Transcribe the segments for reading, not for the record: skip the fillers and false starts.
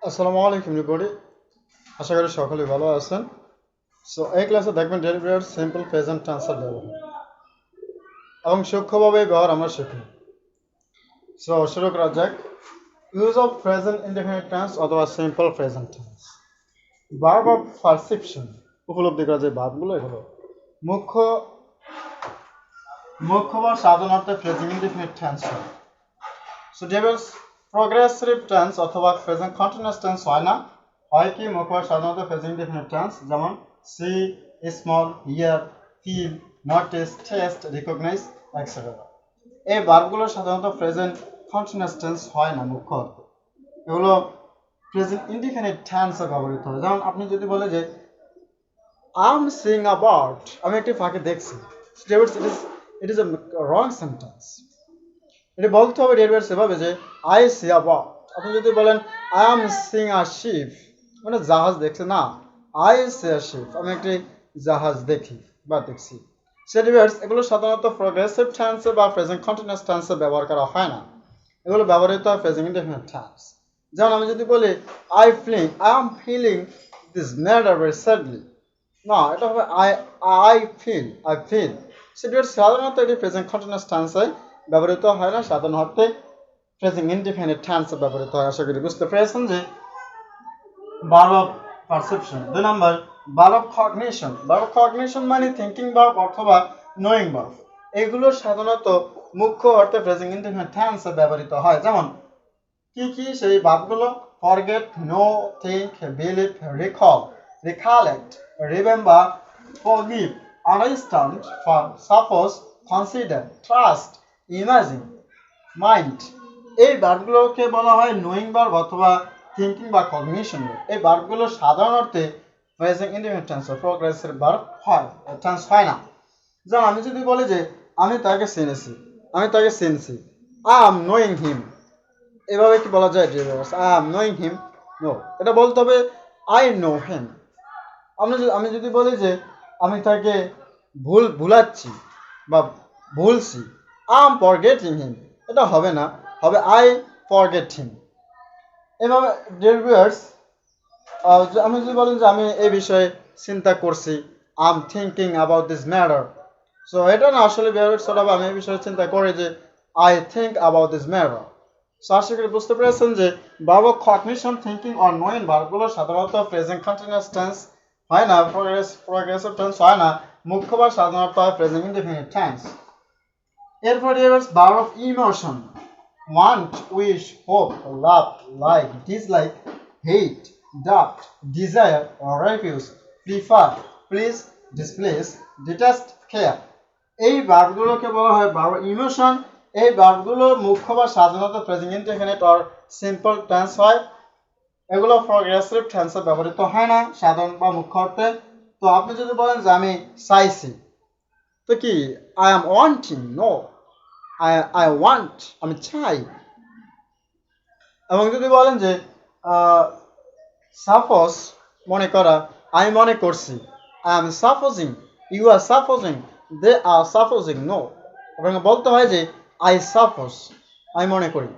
আসসালামু আলাইকুম everybody, আশা করি সকলে ভালো আছেন। সো এই ক্লাসে দেখবেন ডেইলি প্রেয়ার সিম্পল প্রেজেন্ট টেন্সের ব্যবহার এবং সূক্ষ্মভাবে ব্যবহার আমরা শিখব। সো শুরু করা যাক। Use of present indefinite tense অথবা simple present tense. Verb of perception, উপলব্ধি করা যে ভার্বগুলো এগুলো মুখ্য বা সাধারণত প্রেজেন্ট ইনডেফিনিট টেন্স হয়। সো ডেভিলস প্রগ্রেসিভ টেন্স অথবা প্রেজেন্ট কন্টিনিউয়াস টেন্স হয় না, হয় কি মুখ্য বা সাধারণত প্রেজেন্ট ইনডেফিনিট টেন্স, যেমন see, smell, hear, feel, notice, taste, recognise etcetera. এই ভার্বগুলো সাধারণত প্রেজেন্ট কন্টিনিউয়াস টেন্স হয় না মুখ্য অর্থে, এগুলো প্রেজেন্ট ইনডেফিনিট টেন্সে ব্যবহৃত হয়। যেমন আপনি যদি বলে যে I am seeing a bird, আমি একটি পাখি দেখছি, it is a wrong sentence. এটা বলতে হবে ডেরিভেটিভ সেভাবে যে আই সি আ বার্ড। আপনি যদি বলেন I am seeing a ship, মানে জাহাজ দেখছে না, আই সি আ শিপ, আমি একটি জাহাজ দেখি বা দেখছি। ডেরিভেটিভস এগুলো সাধারণত প্রগ্রেসিভ টেন্সে বা প্রেজেন্ট কন্টিনিউয়াস টেন্সে ব্যবহার করা হয় না, এগুলো ব্যবহৃত হয় প্রেজেন্ট ইনডেফিনিট টেন্স। যেমন আমি যদি বলি I am feeling this matter very sadly, না, এটা হবে আই ফিল সেটা সাধারণত এটি প্রেজেন্ট কন্টিনিউয়াস টেন্সে ব্যবহৃত হয় না, সাধারণ অর্থে প্রেজেন্ট ইনডেফিনিট টেন্সে ব্যবহৃত হয়। আশা করি বুঝতে পেরেছেন যে verb of perception. 2 number verb of cognition. Verb of cognition মানে থিংকিং ভার্ব অথবা নোয়িং ভার্ব, এগুলো সাধারণত মুখ্য অর্থে প্রেজেন্ট ইনডেফিনিট টেন্সে ব্যবহৃত হয়। যেমন কি সেই ভার্বগুলো forget, know, think, believe, recall, recollect, remember, forgive, understand, suppose, consider, trust, imagine, mind। এই ভার্বগুলোকে বলা হয় নোয়িং ভার্ব অথবা থিংকিং বা কগনিশন। এই ভার্বগুলো সাধারণ অর্থে প্রেজেন্ট ইনডেফিনিট টেন্স ও প্রগ্রেসিভ ভার্ব হয়, টেন্স হয় না। যেমন আমি যদি বলি যে আমি তাকে চিনেছি, আই এম নোয়িং হিম, এভাবে কি বলা যায়? I am knowing him, no, এটা বলতে হবে আই নো হিম। আমি যদি বলি যে আমি তাকে ভুলাচ্ছি বা ভুলছি, আই এম ফরগেটিং হিম, এটা হবে না, হবে আই ফরগেট হিম। এভাবে ডেরিভেটিভস আমি যদি বলেন যে আমি এই বিষয়ে চিন্তা করছি, I am thinking about this matter, so এটা না, আসলে ডেরিভেটিভস হবে আমি এই বিষয়ে চিন্তা করি যে I think about this matter. So আশা করি বুঝতে পেরেছেন যে verb of cognition, thinking or knowing ভার্বগুলো সাধারণত প্রেজেন্ট কন্টিনিউয়াস টেন্স হয় না, প্রগ্রেসিভ টেন্স হয় না, মুখ্য বা সাধারণত প্রেজেন্ট ইনডেফিনিট টেন্স। এরপর verb of emotion. Want, wish, hope, love, like, dislike, hate, doubt, desire, refuse, prefer, please, displace, detest, care. এই ভার্বগুলোকে বলা হয় ভার্ব ইমোশন। এই ভার্বগুলো মুখ্য বা সাধারণত present indefinite or simple tense হয়, এগুলো প্রগ্রেসিভ টেন্সে ব্যবহৃত হয় না সাধারণ বা মুখ্য অর্থে। তো আপনি যদি বলেন যে আমি চাইছি, তো কি I am wanting, no, I want, আমি চাই। এবং যদি বলেন যে সাপোজ, মনে করা, আমি মনে করছি, I am supposing, you are supposing, they are supposing, no, আপনাকে বলতে হয় যে আই সাপোজ, আমি মনে করি।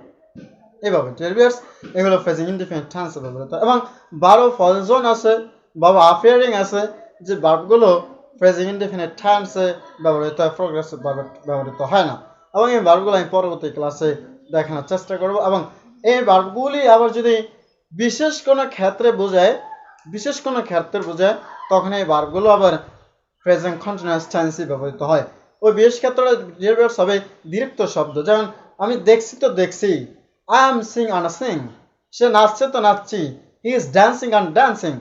এভাবে ডেরিভেটিভস এগুলো প্রেজেন্ট ইনডেফিনিট টেন্সে ব্যবহৃত। এবং ভার্ব ফলজন আছে, ভার্ব অ্যাপিয়ারিং আছে, যে ভার্বগুলো প্রেজেন্ট ইনডেফিনিট টেন্সে ব্যবহৃত হয়, প্রগ্রেসিভ ভার্বে ব্যবহৃত হয় না। এবং এই ভার্বগুলো আমি পরবর্তী ক্লাসে দেখানোর চেষ্টা করব। এবং এই ভার্বগুলি আবার যদি বিশেষ কোনো ক্ষেত্রে বোঝায়, তখন এই ভার্বগুলো আবার প্রেজেন্ট কন্টিনিউয়াস টেন্সে ব্যবহৃত হয়। ওই বিশেষ ক্ষেত্রে ডেরিভেটিভস হবে ডিরেক্ট শব্দ। যেমন আমি দেখছি তো দেখছি, I am seeing and sing, সে নাচছে তো নাচছি, he is dancing and dancing।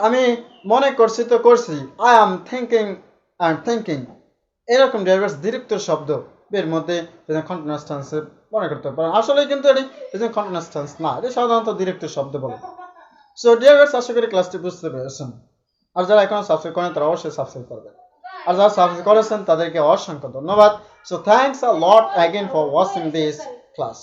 আমি মনে করছি তো করছি, I am thinking and thinking। এরকম ডেরিভেটিভস ডিরেক্ট শব্দ, এর মধ্যে প্রেজেন্ট কন্টিনিউয়াস টেন্সে মনে করতে পারেন। আসলে কিন্তু এটি প্রেজেন্ট কন্টিনিউয়াস টেন্স না, এটি সাধারণত ডিরেক্ট শব্দ বলে। সো ডিয়ার, আশা করি ক্লাসটি বুঝতে পেরেছেন। আর যারা এখনো সাবস্ক্রাইব করেন তারা অবশ্যই সাবস্ক্রাইব করবেন, আর যারা সাবস্ক্রাইব করেছেন তাদেরকে অসংখ্য ধন্যবাদ। So thanks a lot again for watching this class.